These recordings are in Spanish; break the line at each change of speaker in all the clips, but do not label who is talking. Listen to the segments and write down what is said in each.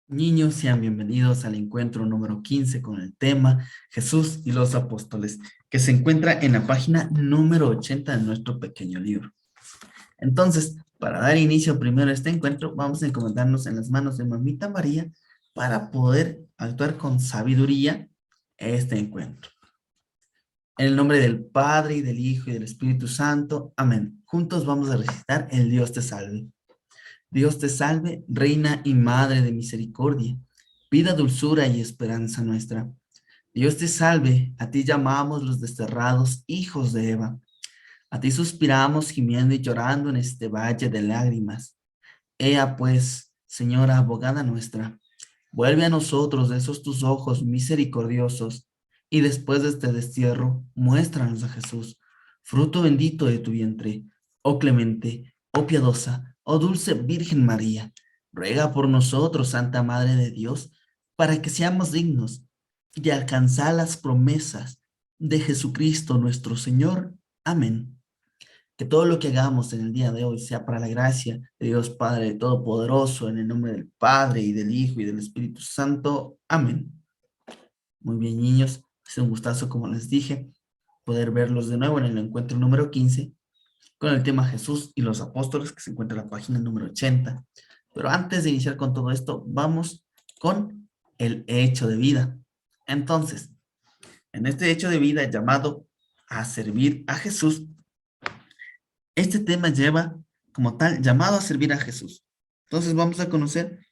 Niños, sean bienvenidos al encuentro número 15 con el tema Jesús y los apóstoles, que se encuentra en la página número 80 de nuestro pequeño libro. Entonces, para dar inicio primero a este encuentro, vamos a encomendarnos en las manos de Mamita María para poder actuar con sabiduría este encuentro. En el nombre del Padre, y del Hijo, y del Espíritu Santo. Amén. Juntos vamos a recitar el Dios te salve. Dios te salve, Reina y Madre de misericordia, vida, dulzura y esperanza nuestra. Dios te salve, a ti llamamos los desterrados hijos de Eva. A ti suspiramos gimiendo y llorando en este valle de lágrimas. Ea pues, Señora abogada nuestra, vuelve a nosotros esos tus ojos misericordiosos, y después de este destierro, muéstranos a Jesús, fruto bendito de tu vientre. Oh clemente, oh piadosa, oh dulce Virgen María, ruega por nosotros, Santa Madre de Dios, para que seamos dignos de alcanzar las promesas de Jesucristo nuestro Señor. Amén. Que todo lo que hagamos en el día de hoy sea para la gracia de Dios Padre Todopoderoso, en el nombre del Padre y del Hijo y del Espíritu Santo. Amén. Muy bien, niños. Es un gustazo, como les dije, poder verlos de nuevo en el encuentro número 15 con el tema Jesús y los apóstoles, que se encuentra en la página número 80. Pero antes de iniciar con todo esto, vamos con el hecho de vida. Entonces, en este hecho de vida llamado a servir a Jesús, este tema lleva como tal llamado a servir a Jesús. Entonces vamos a conocer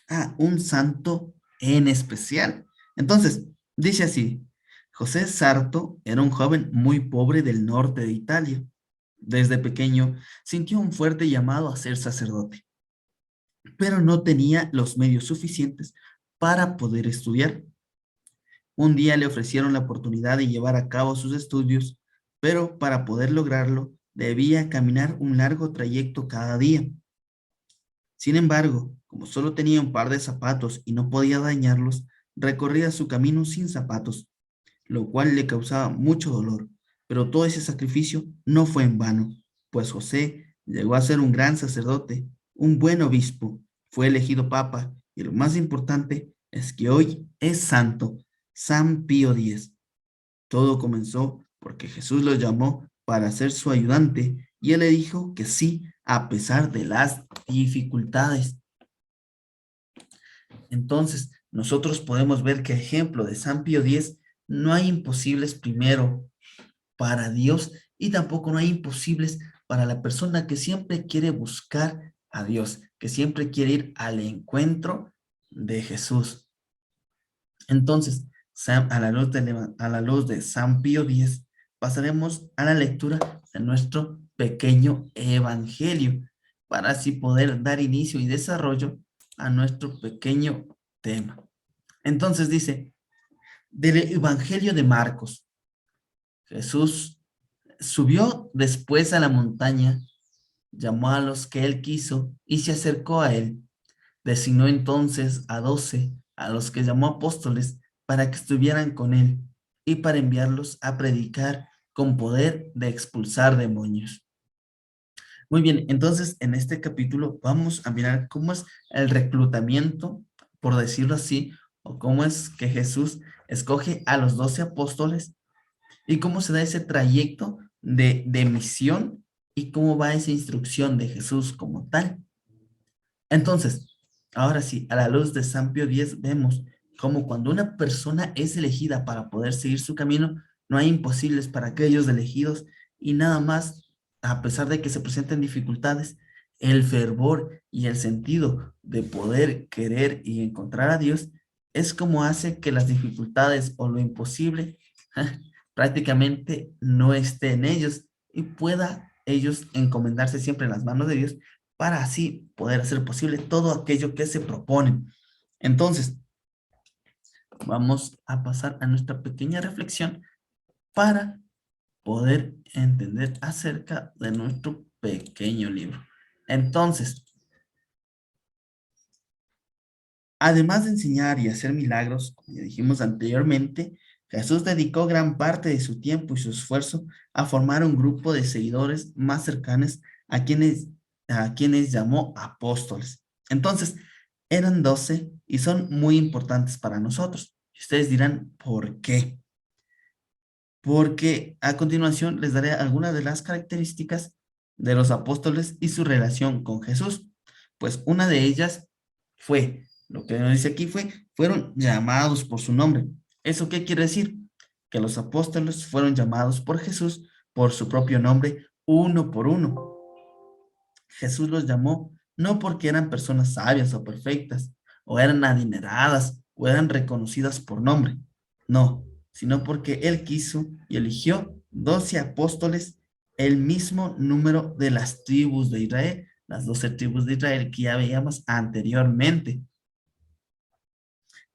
a un santo en especial. Entonces, dice así: José Sarto era un joven muy pobre del norte de Italia. Desde pequeño sintió un fuerte llamado a ser sacerdote, pero no tenía los medios suficientes para poder estudiar. Un día le ofrecieron la oportunidad de llevar a cabo sus estudios, pero para poder lograrlo debía caminar un largo trayecto cada día. Sin embargo, como solo tenía un par de zapatos y no podía dañarlos, recorría su camino sin zapatos, lo cual le causaba mucho dolor. Pero todo ese sacrificio no fue en vano, pues José llegó a ser un gran sacerdote, un buen obispo, fue elegido papa y lo más importante es que hoy es santo, San Pío X. Todo comenzó porque Jesús lo llamó para ser su ayudante y él le dijo que sí a pesar de las dificultades. Entonces, nosotros podemos ver que ejemplo de San Pío X, no hay imposibles primero para Dios y tampoco no hay imposibles para la persona que siempre quiere buscar a Dios, que siempre quiere ir al encuentro de Jesús. Entonces, a la luz de San Pío X, pasaremos a la lectura de nuestro pequeño evangelio para así poder dar inicio y desarrollo a nuestro pequeño tema. Entonces dice, del evangelio de Marcos: Jesús subió después a la montaña, llamó a los que él quiso y se acercó a él. Designó entonces a 12, a los que llamó apóstoles, para que estuvieran con él y para enviarlos a predicar con poder de expulsar demonios. Muy bien, entonces en este capítulo vamos a mirar cómo es el reclutamiento, por decirlo así, o cómo es que Jesús escoge a los 12 apóstoles y cómo se da ese trayecto de misión y cómo va esa instrucción de Jesús como tal. Entonces, ahora sí, a la luz de San Pío X vemos cómo cuando una persona es elegida para poder seguir su camino, no hay imposibles para aquellos elegidos y nada más, a pesar de que se presenten dificultades, el fervor y el sentido de poder querer y encontrar a Dios es como hace que las dificultades o lo imposible prácticamente no esté en ellos y pueda ellos encomendarse siempre en las manos de Dios para así poder hacer posible todo aquello que se proponen. Entonces, vamos a pasar a nuestra pequeña reflexión para poder entender acerca de nuestro pequeño libro. Entonces, además de enseñar y hacer milagros, como ya dijimos anteriormente, Jesús dedicó gran parte de su tiempo y su esfuerzo a formar un grupo de seguidores más cercanos a quienes llamó apóstoles. Entonces, Eran 12 y son muy importantes para nosotros. Y ustedes dirán, ¿por qué? Porque a continuación les daré algunas de las características de los apóstoles y su relación con Jesús. Pues una de ellas fue, lo que nos dice aquí fueron llamados por su nombre. ¿Eso qué quiere decir? Que los apóstoles fueron llamados por Jesús por su propio nombre, uno por uno. Jesús los llamó no porque eran personas sabias o perfectas, o eran adineradas, o eran reconocidas por nombre. No, sino porque Él quiso y eligió 12 apóstoles, el mismo número de las tribus de Israel, las 12 tribus de Israel que ya veíamos anteriormente.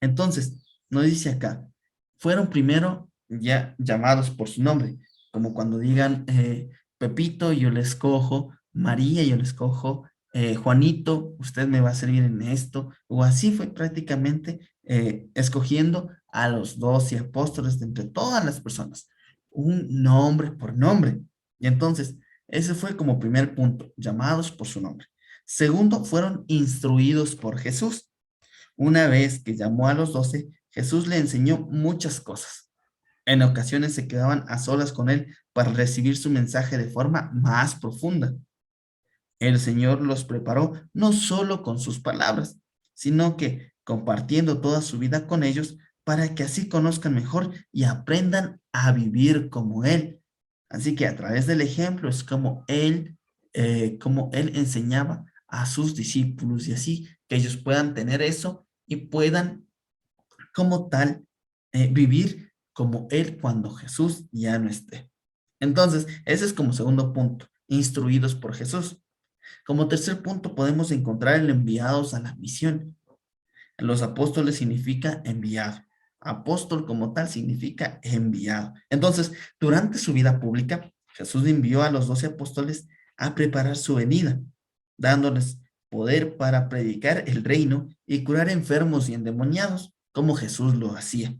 Entonces, nos dice acá, fueron primero ya llamados por su nombre, como cuando digan Pepito, yo le escojo, María, yo le escojo, Juanito, usted me va a servir en esto, o así fue prácticamente escogiendo a los 12 apóstoles de entre todas las personas, un nombre por nombre. Y entonces, ese fue como primer punto, llamados por su nombre. Segundo, fueron instruidos por Jesús. Una vez que llamó a los 12, Jesús le enseñó muchas cosas. En ocasiones se quedaban a solas con él para recibir su mensaje de forma más profunda. El Señor los preparó no solo con sus palabras, sino que compartiendo toda su vida con ellos para que así conozcan mejor y aprendan a vivir como Él. Así que a través del ejemplo es como él enseñaba a sus discípulos y así que ellos puedan tener eso y puedan como tal vivir como Él cuando Jesús ya no esté. Entonces, ese es como segundo punto, instruidos por Jesús. Como tercer punto, podemos encontrar el enviados a la misión. Los apóstoles significa enviado. Apóstol como tal significa enviado. Entonces, durante su vida pública, Jesús envió a los 12 apóstoles a preparar su venida, dándoles poder para predicar el reino y curar enfermos y endemoniados, como Jesús lo hacía.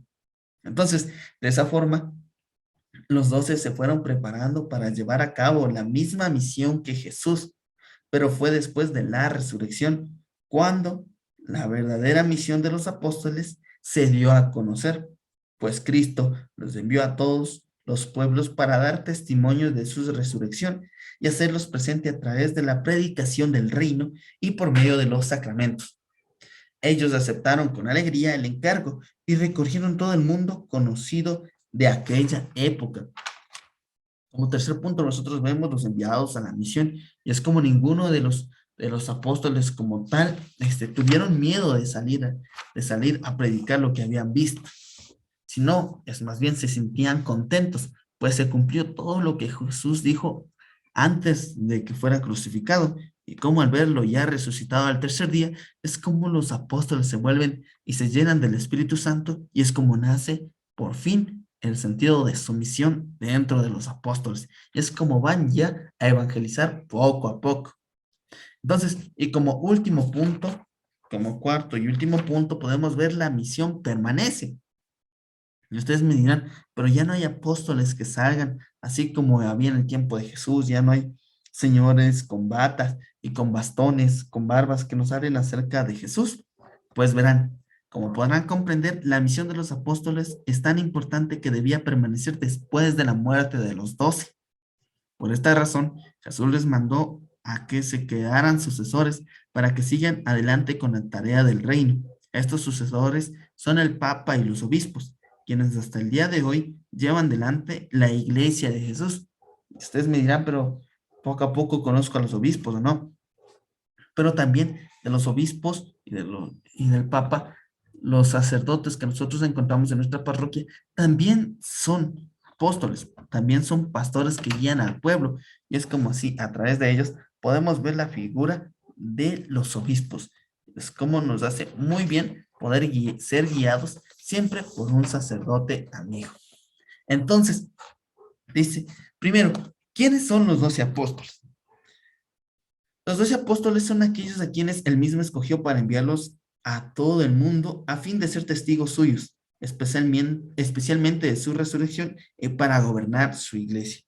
Entonces, de esa forma, los 12 se fueron preparando para llevar a cabo la misma misión que Jesús, pero fue después de la resurrección cuando la verdadera misión de los apóstoles se dio a conocer, pues Cristo los envió a todos los pueblos para dar testimonio de su resurrección y hacerlos presente a través de la predicación del reino y por medio de los sacramentos. Ellos aceptaron con alegría el encargo y recorrieron todo el mundo conocido de aquella época. Como tercer punto, nosotros vemos los enviados a la misión y es como ninguno de los apóstoles como tal tuvieron miedo de salir a predicar lo que habían visto, sino es más bien se sentían contentos, pues se cumplió todo lo que Jesús dijo antes de que fuera crucificado y como al verlo ya resucitado al tercer día, es como los apóstoles se vuelven y se llenan del Espíritu Santo y es como nace por fin el sentido de sumisión dentro de los apóstoles. Es como van ya a evangelizar poco a poco. Entonces, y como último punto, como cuarto y último punto, podemos ver la misión permanece. Y ustedes me dirán, pero ya no hay apóstoles que salgan, así como había en el tiempo de Jesús, ya no hay señores con batas y con bastones, con barbas que nos hablen acerca de Jesús. Pues verán, como podrán comprender, la misión de los apóstoles es tan importante que debía permanecer después de la muerte de los 12. Por esta razón, Jesús les mandó a que se quedaran sucesores para que sigan adelante con la tarea del reino. Estos sucesores son el Papa y los obispos, quienes hasta el día de hoy llevan delante la iglesia de Jesús. Ustedes me dirán, pero poco a poco conozco a los obispos, ¿o no? Pero también de los obispos y del Papa, los sacerdotes que nosotros encontramos en nuestra parroquia, también son apóstoles, también son pastores que guían al pueblo. Y es como así, a través de ellos podemos ver la figura de los obispos. Es como nos hace muy bien poder ser guiados siempre por un sacerdote amigo. Entonces, dice, primero, ¿quiénes son los 12 apóstoles? Los 12 apóstoles son aquellos a quienes él mismo escogió para enviarlos a todo el mundo a fin de ser testigos suyos, especialmente de su resurrección y para gobernar su iglesia.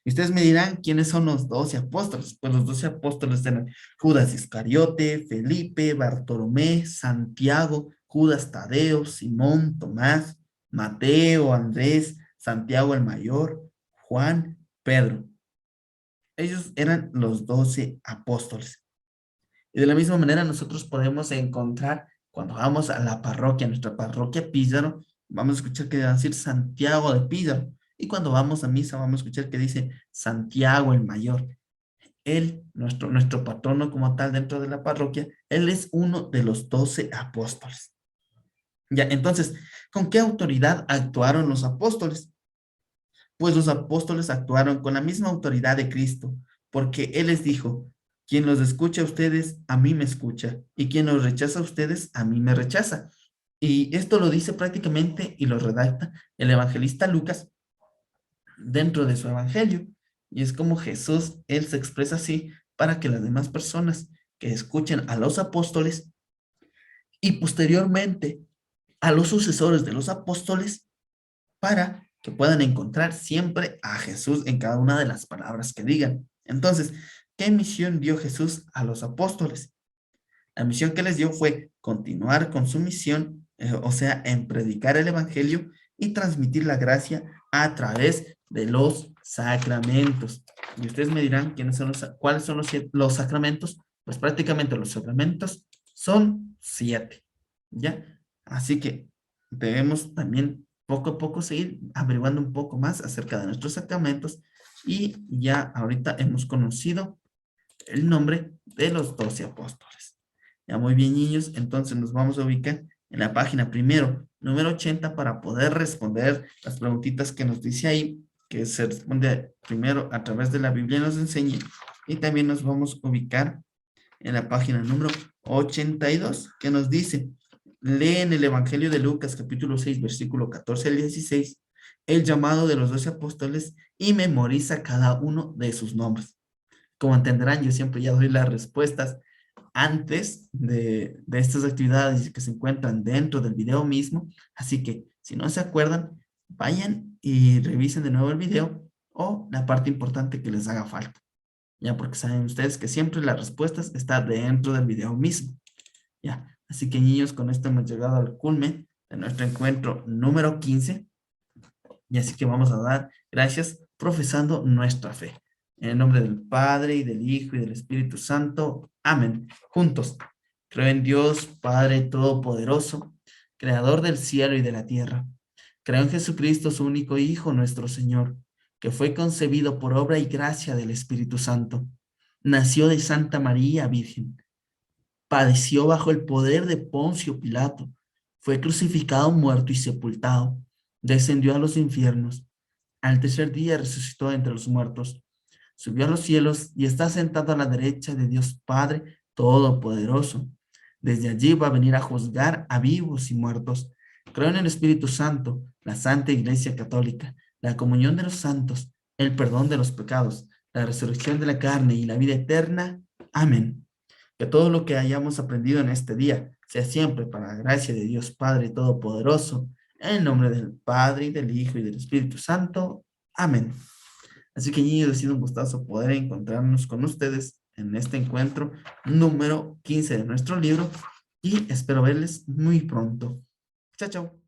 Y ustedes me dirán, ¿quiénes son los 12 apóstoles? Pues los 12 apóstoles eran Judas Iscariote, Felipe, Bartolomé, Santiago, Judas Tadeo, Simón, Tomás, Mateo, Andrés, Santiago el Mayor, Juan, Pedro. Ellos eran los 12 apóstoles. Y de la misma manera nosotros podemos encontrar, cuando vamos a la parroquia, nuestra parroquia Píllaro, vamos a escuchar que va a decir Santiago de Píllaro. Y cuando vamos a misa vamos a escuchar que dice Santiago el Mayor. Él, nuestro patrono como tal dentro de la parroquia, él es uno de los 12 apóstoles. Ya, entonces, ¿con qué autoridad actuaron los apóstoles? Pues los apóstoles actuaron con la misma autoridad de Cristo, porque Él les dijo, quien los escucha a ustedes, a mí me escucha, y quien los rechaza a ustedes, a mí me rechaza. Y esto lo dice prácticamente y lo redacta el evangelista Lucas dentro de su evangelio. Y es como Jesús, Él se expresa así para que las demás personas que escuchen a los apóstoles y posteriormente a los sucesores de los apóstoles para que puedan encontrar siempre a Jesús en cada una de las palabras que digan. Entonces, ¿qué misión dio Jesús a los apóstoles? La misión que les dio fue continuar con su misión, o sea, en predicar el evangelio y transmitir la gracia a través de los sacramentos. Y ustedes me dirán cuáles son los sacramentos. Pues prácticamente los sacramentos son 7, ¿ya? Así que debemos también poco a poco seguir averiguando un poco más acerca de nuestros sacramentos y ya ahorita hemos conocido el nombre de los 12 apóstoles. Ya muy bien, niños, entonces nos vamos a ubicar en la página primero, número 80, para poder responder las preguntitas que nos dice ahí, que se responde primero a través de la Biblia nos enseña, y también nos vamos a ubicar en la página número 82, que nos dice, leen el Evangelio de Lucas, capítulo 6, versículo 14 al 16, el llamado de los 12 apóstoles y memoriza cada uno de sus nombres. Como entenderán, yo siempre ya doy las respuestas antes de estas actividades que se encuentran dentro del video mismo. Así que si no se acuerdan, vayan y revisen de nuevo el video o la parte importante que les haga falta. Ya, porque saben ustedes que siempre las respuestas están dentro del video mismo. Ya, así que niños, con esto hemos llegado al culmen de nuestro encuentro número 15. Y así que vamos a dar gracias profesando nuestra fe. En el nombre del Padre, y del Hijo, y del Espíritu Santo. Amén. Juntos. Creo en Dios, Padre Todopoderoso, Creador del cielo y de la tierra. Creo en Jesucristo, su único Hijo, nuestro Señor, que fue concebido por obra y gracia del Espíritu Santo. Nació de Santa María Virgen. Padeció bajo el poder de Poncio Pilato. Fue crucificado, muerto y sepultado. Descendió a los infiernos. Al tercer día resucitó entre los muertos. Subió a los cielos y está sentado a la derecha de Dios Padre Todopoderoso. Desde allí va a venir a juzgar a vivos y muertos. Creo en el Espíritu Santo, la Santa Iglesia Católica, la comunión de los santos, el perdón de los pecados, la resurrección de la carne y la vida eterna. Amén. Que todo lo que hayamos aprendido en este día sea siempre para la gracia de Dios Padre Todopoderoso, en el nombre del Padre, y del Hijo, y del Espíritu Santo. Amén. Así que, niños, ha sido un gustazo poder encontrarnos con ustedes en este encuentro número 15 de nuestro libro y espero verles muy pronto. Chao, chao.